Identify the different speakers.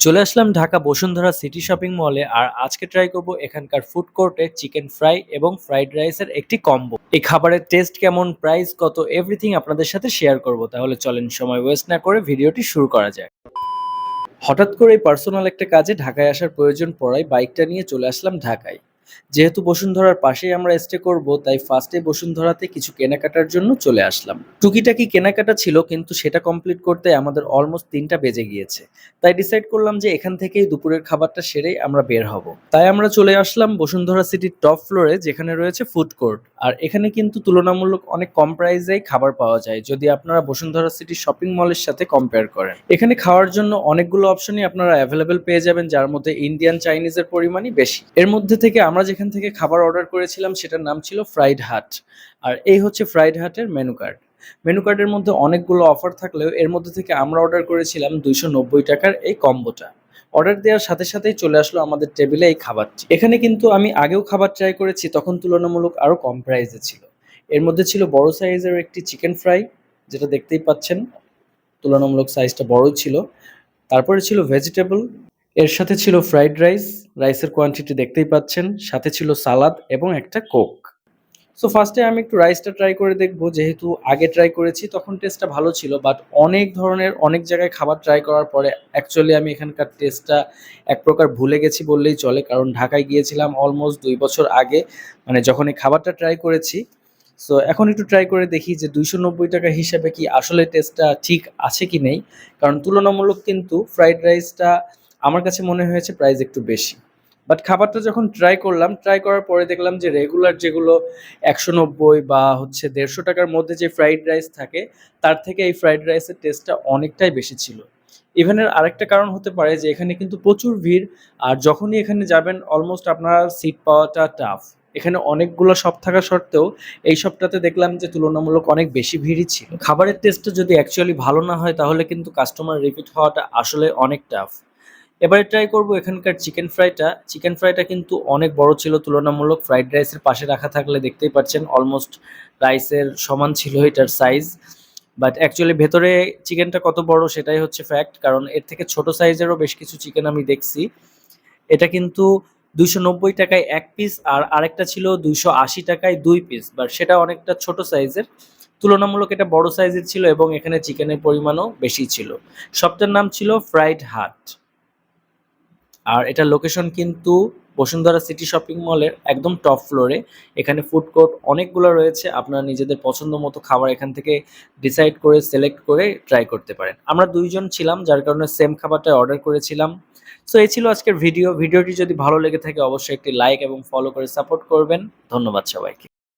Speaker 1: চলে আসলাম Dhaka Bashundhara city shopping মলে। আর আজকে ট্রাই করব এখানকার ফুড কোর্টে চিকেন ফ্রাই এবং ফ্রাইড রাইসের একটি কম্বো। এই খাবারের টেস্ট কেমন, প্রাইস কত, এভরিথিং আপনাদের সাথে শেয়ার করব। তাহলে চলেন সময় ওয়েস্ট না করে ভিডিওটি শুরু করা যায়। হঠাৎ করে পার্সোনাল একটা কাজে ঢাকায় আসার প্রয়োজন পড়ায় বাইকটা নিয়ে চলে আসলাম ঢাকায়। যেহেতু বসুন্ধরার পাশেই আমরা স্টে করব, তাই ফার্স্টে বসুন্ধরাতে কিছু কেনাকাটার জন্য চলে আসলাম। টুকিটাকি কেনাকাটা ছিল, কিন্তু সেটা কমপ্লিট করতে আমাদের অলমোস্ট 3টা বেজে গিয়েছে। তাই ডিসাইড করলাম যে এখান থেকেই দুপুরের খাবারটা সেরেই আমরা বের হব। তাই আমরা চলে আসলাম বসুন্ধরা সিটির টপ ফ্লোরে, যেখানে রয়েছে ফুড কোর্ট। আর এখানে কিন্তু তুলনামূলক অনেক কম প্রাইসেই খাবার পাওয়া যায় যদি আপনারা বসুন্ধরা সিটি শপিং মলের সাথে কম্পেয়ার করেন। এখানে খাওয়ার জন্য অনেকগুলো অপশনই আপনারা অ্যাভেলেবেল পেয়ে যাবেন, যার মধ্যে ইন্ডিয়ান চাইনিজের পরিমাণই বেশি। এর মধ্যে থেকে আমরা যেখান থেকে খাবার অর্ডার করেছিলাম সেটার নাম ছিল ফ্রাইড হাট। আর এই হচ্ছে ফ্রাইড হাটের মেনু কার্ড। মেনু কার্ডের মধ্যে অনেকগুলো অফার থাকলেও এর মধ্যে থেকে আমরা অর্ডার করেছিলাম 290 টাকার এই কম্বোটা। অর্ডার দেওয়ার সাথে সাথেই চলে আসলো আমাদের টেবিলে এই খাবারটি। এখানে কিন্তু আমি আগেও খাবার ট্রাই করেছি, তখন তুলনামূলক আরো কম প্রাইসে ছিল। এর মধ্যে ছিল বড় সাইজের একটি চিকেন ফ্রাই, যেটা দেখতেই পাচ্ছেন তুলনামূলক সাইজটা বড় ছিল। তারপরে ছিল ভেজিটেবল, এর সাথে ছিল ফ্রাইড রাইস, রাইসের কোয়ান্টিটি দেখতেই পাচ্ছেন, সাথে ছিল সালাদ এবং একটা কোক। সো ফার্স্টে আমি একটু রাইসটা ট্রাই করে দেখবো, যেহেতু আগে ট্রাই করেছি তখন টেস্টটা ভালো ছিল। বাট অনেক ধরনের অনেক জায়গায় খাবার ট্রাই করার পরে অ্যাকচুয়ালি আমি এখানকার টেস্টটা এক প্রকার ভুলে গেছি বললেই চলে, কারণ ঢাকায় গিয়েছিলাম অলমোস্ট 2 বছর আগে, মানে যখন এই খাবারটা ট্রাই করেছি। সো এখন একটু ট্রাই করে দেখি যে 290 টাকা হিসাবে কি আসলে টেস্টটা ঠিক আছে কি নেই। কারণ তুলনামূলক কিন্তু ফ্রাইড রাইসটা আমার কাছে মনে হয়েছে প্রাইস একটু বেশি। বাট খাবারটা যখন ট্রাই করলাম, ট্রাই করার পরে দেখলাম যে রেগুলার যেগুলো 190 বা হচ্ছে 150 টাকার মধ্যে যে ফ্রাইড রাইস থাকে, তার থেকে এই ফ্রাইড রাইসের টেস্টটা অনেকটাই বেশি ছিল। ইভেনের আরেকটা কারণ হতে পারে যে এখানে কিন্তু প্রচুর ভিড়। আর যখনই এখানে যাবেন অলমোস্ট আপনার সিট পাওয়াটা টাফ। এখানে অনেকগুলো শপ থাকা সত্ত্বেও এই শপটাতে দেখলাম যে তুলনামূলক অনেক বেশি ভিড়ই ছিল। খাবারের টেস্টটা যদি অ্যাকচুয়ালি ভালো না হয় তাহলে কিন্তু কাস্টমার রিপিট হওয়াটা আসলে অনেক টাফ। এবারে ট্রাই করব এখানকার চিকেন ফ্রাইটা। চিকেন ফ্রাইটা কিন্তু অনেক বড় ছিল তুলনামূলক। ফ্রাইড রাইসের পাশে রাখা থাকলে দেখতেই পাচ্ছেন অলমোস্ট রাইসের সমান ছিল এটার সাইজ। বাট অ্যাকচুয়ালি ভেতরে চিকেনটা কত বড় সেটাই হচ্ছে ফ্যাক্ট, কারণ এর থেকে ছোট সাইজেরও বেশ কিছু চিকেন আমি দেখছি। এটা কিন্তু 290 টাকায় 1 পিস, আর আরেকটা ছিল 280 টাকায় 2 পিস, বাট সেটা অনেকটা ছোট সাইজের। তুলনামূলক এটা বড় সাইজের ছিল এবং এখানে চিকেনের পরিমাণও বেশি ছিল। শপটার নাম ছিল ফ্রাইড হাট। আর এটার লোকেশন কিন্তু বসুন্ধরা সিটি শপিং মলের একদম টপ ফ্লোরে। এখানে ফুড কোর্ট অনেকগুলো রয়েছে, আপনারা নিজেদের পছন্দ মতো খাবার এখান থেকে ডিসাইড করে সিলেক্ট করে ট্রাই করতে পারেন। আমরা 2 জন ছিলাম, যার কারণে সেম খাবারটা অর্ডার করেছিলাম। সো এই ছিল আজকের ভিডিওটি যদি ভালো লেগে থাকে অবশ্যই একটি লাইক এবং ফলো করে সাপোর্ট করবেন। ধন্যবাদ সবাইকে।